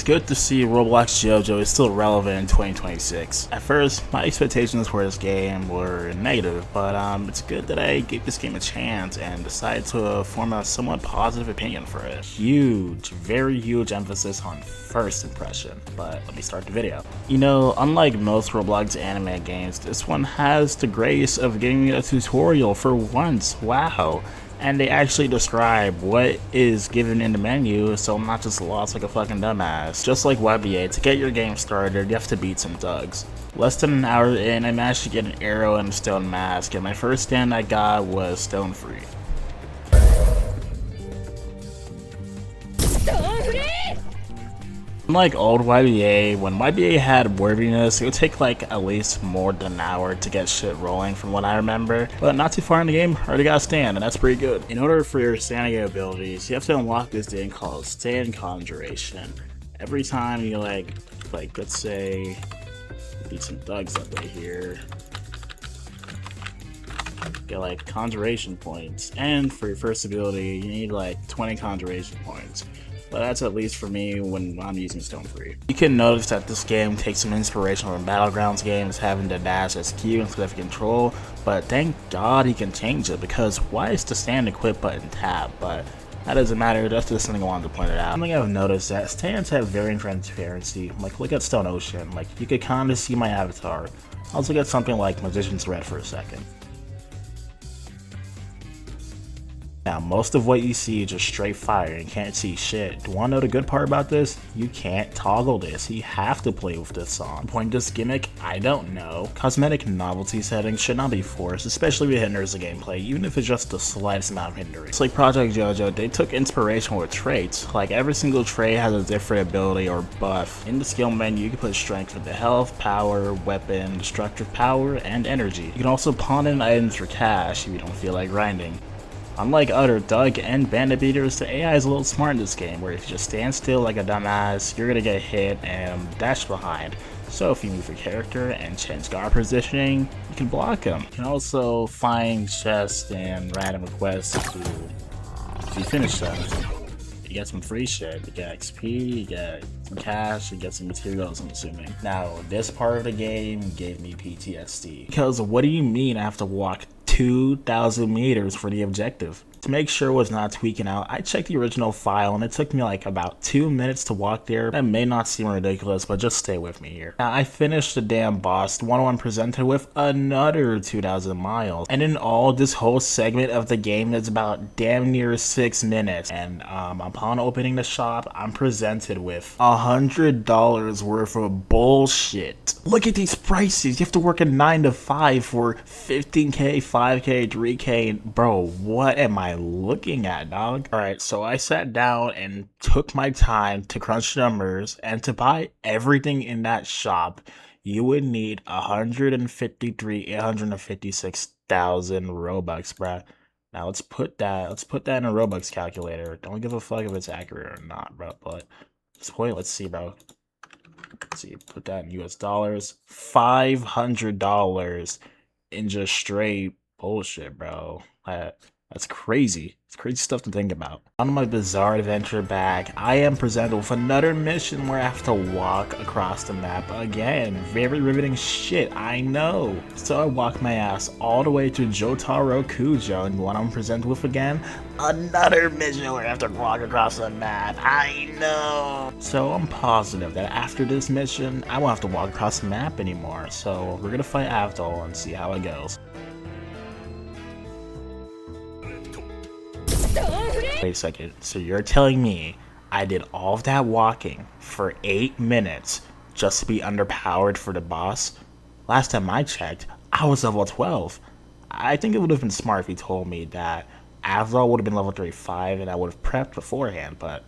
good to see Roblox JoJo is still relevant in 2026. At first, my expectations for this game were negative, but it's good that I gave this game a chance and decided to form a somewhat positive opinion for it. Huge, very huge emphasis on first impression, but let me start the video. You know, unlike most Roblox anime games, this one has the grace of giving me a tutorial for once. Wow. And they actually describe what is given in the menu, so I'm not just lost like a fucking dumbass. Just like YBA, to get your game started, you have to beat some thugs. Less than an hour in, I managed to get an arrow and a stone mask, and my first stand I got was stone free. Unlike old YBA, when YBA had worthiness, it would take like at least more than an hour to get shit rolling from what I remember. But not too far in the game, already got a stand, and that's pretty good. In order for your standing abilities, you have to unlock this thing called Stand Conjuration. Every time you like let's say, beat some thugs up right here, get like conjuration points. And for your first ability, you need like 20 conjuration points. But that's at least for me when I'm using Stone Free. You can notice that this game takes some inspiration from Battlegrounds games, having the dash as Q instead of control, but thank God he can change it, because why is the stand equip button tab? But that doesn't matter, that's just something I wanted to point it out. Something I've noticed that stands have varying transparency. Like look at Stone Ocean, like you could kinda see my avatar. Also get something like Magician's Red for a second. Now, most of what you see is just straight fire and can't see shit. Do you want to know the good part about this? You can't toggle this. You have to play with this song. Point this gimmick? I don't know. Cosmetic novelty settings should not be forced, especially if it hinders the gameplay, even if it's just the slightest amount of hindering. It's like Project JoJo, they took inspiration with traits. Like every single trait has a different ability or buff. In the skill menu, you can put strength for the health, power, weapon, destructive power, and energy. You can also pawn in items for cash if you don't feel like grinding. Unlike other Thug and Bandit beaters, the AI is a little smart in this game, where if you just stand still like a dumbass, you're gonna get hit and dash behind. So if you move your character and change guard positioning, you can block them. You can also find chests and random requests if you finish them. You get some free shit, you get XP, you get some cash, you get some materials, I'm assuming. Now, this part of the game gave me PTSD. Because what do you mean I have to walk 2,000 meters for the objective? To make sure it was not tweaking out, I checked the original file and it took me like about 2 minutes to walk there. That may not seem ridiculous, but just stay with me here. Now I finished the damn boss, the one I'm presented with another 2,000 miles. And in all, this whole segment of the game is about damn near 6 minutes. And upon opening the shop, I'm presented with $100 worth of bullshit. Look at these prices. You have to work a 9 to 5 for 15k, 5k, 3k. Bro, what am I looking at, dog? Alright, so I sat down and took my time to crunch numbers, and to buy everything in that shop, you would need 856,000 Robux, bruh. Now let's put that in a Robux calculator. Don't give a fuck if it's accurate or not, bro. But at this point, let's see, bro. Let's see, put that in US dollars. $500 in just straight bullshit, bro. That's crazy. It's crazy stuff to think about. On my bizarre adventure back, I am presented with another mission where I have to walk across the map again. Very riveting shit, I know. So I walk my ass all the way to Jotaro Kujo, and what I'm presented with again? Another mission where I have to walk across the map, I know. So I'm positive that after this mission, I won't have to walk across the map anymore. So we're gonna fight Avdol and see how it goes. Wait a second, so you're telling me I did all of that walking for 8 minutes just to be underpowered for the boss? Last time I checked, I was level 12. I think it would have been smart if he told me that Avdol would have been level 35 and I would have prepped beforehand, but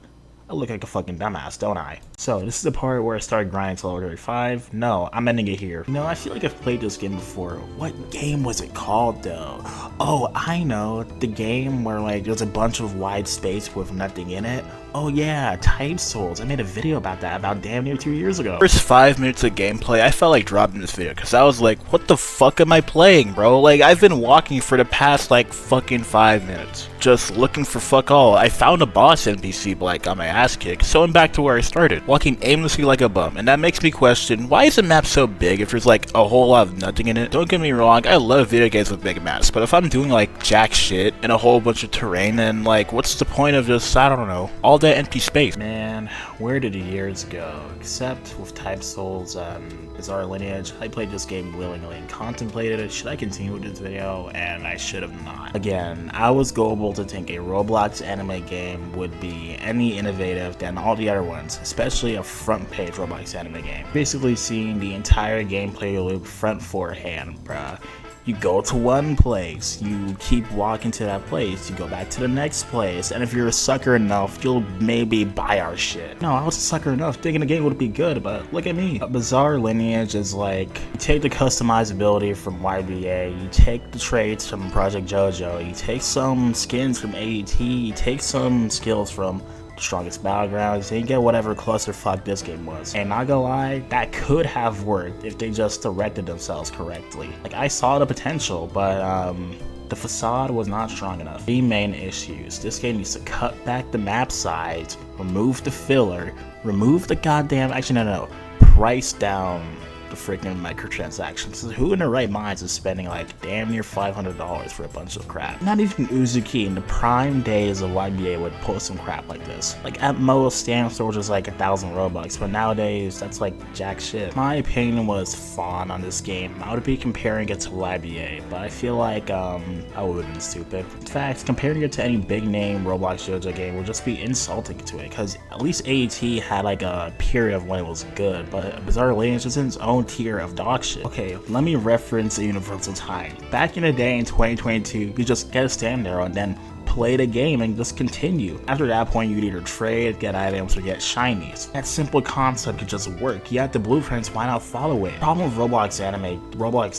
I look like a fucking dumbass, don't I? So this is the part where I started grinding to level 35. No, I'm ending it here. You know, I feel like I've played this game before. What game was it called though? Oh, I know, the game where like there's a bunch of wide space with nothing in it. Oh yeah, Type Souls. I made a video about that about damn near 2 years ago. First 5 minutes of gameplay, I felt like dropping this video because I was like, what the fuck am I playing, bro? Like, I've been walking for the past like fucking 5 minutes, just looking for fuck all. I found a boss NPC, but like got my ass kicked, so I'm back to where I started, walking aimlessly like a bum, and that makes me question, why is the map so big if there's like a whole lot of nothing in it? Don't get me wrong, I love video games with big maps, but if I'm doing like jack shit and a whole bunch of terrain, then like what's the point of just, I don't know, all that empty space? Man, where did the years go? Except with Type Souls, Bizarre Lineage, I played this game willingly and contemplated, should I continue with this video, and I should have not. Again, I was gullible to think a Roblox anime game would be any innovative than all the other ones, especially a front page Roblox anime game. Basically seeing the entire gameplay loop front forehand, bruh. You go to one place, you keep walking to that place, you go back to the next place, and if you're a sucker enough, you'll maybe buy our shit. No, I was a sucker enough thinking the game would be good, but look at me. A Bizarre Lineage is like, you take the customizability from YBA, you take the traits from Project JoJo, you take some skins from AET, you take some skills from Strongest Battlegrounds, and you get whatever clusterfuck this game was. And not gonna lie, that could have worked if they just directed themselves correctly. Like, I saw the potential, but the facade was not strong enough. 3 main issues. This game needs to cut back the map size, remove the filler, remove the goddamn, actually no, price down the freaking microtransactions. Who in their right minds is spending like damn near $500 for a bunch of crap? Not even Uzuki in the prime days of YBA would post some crap like this. Like, at most, Stand Storage was like 1,000 Robux, but nowadays that's like jack shit. My opinion was fun on this game. I would be comparing it to YBA, but I feel like I would have been stupid. In fact, comparing it to any big name Roblox JoJo game would just be insulting to it, because at least AET had like a period of when it was good, but Bizarre Lineage is in its own tier of dog shit. Okay, let me reference a universal time. Back in the day in 2022, you just get a stand there and then play the game and just continue. After that point, you'd either trade, get items, or get shinies. That simple concept could just work. You have the blueprints, why not follow it? The problem with Roblox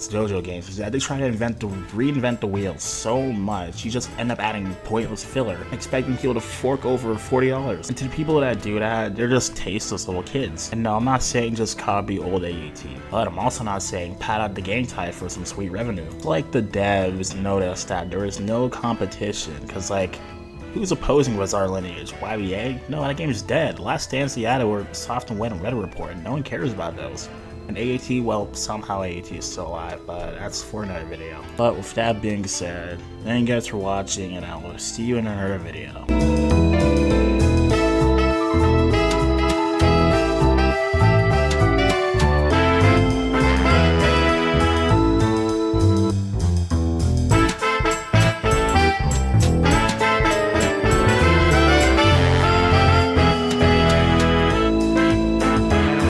JoJo games is that they try to reinvent the wheel so much, you just end up adding pointless filler, expecting people to fork over $40. And to the people that do that, they're just tasteless little kids. And no, I'm not saying just copy old AET, but I'm also not saying pad out the game type for some sweet revenue. Like, the devs noticed that there is no competition, because like, who's opposing Bizarre Lineage? YBA? No, that game is dead. Last Dance Seattle were Soft and Wet and Reddit report. No one cares about those. And AET, well, somehow AET is still alive, but that's for another video. But with that being said, thank you guys for watching, and I will see you in another video.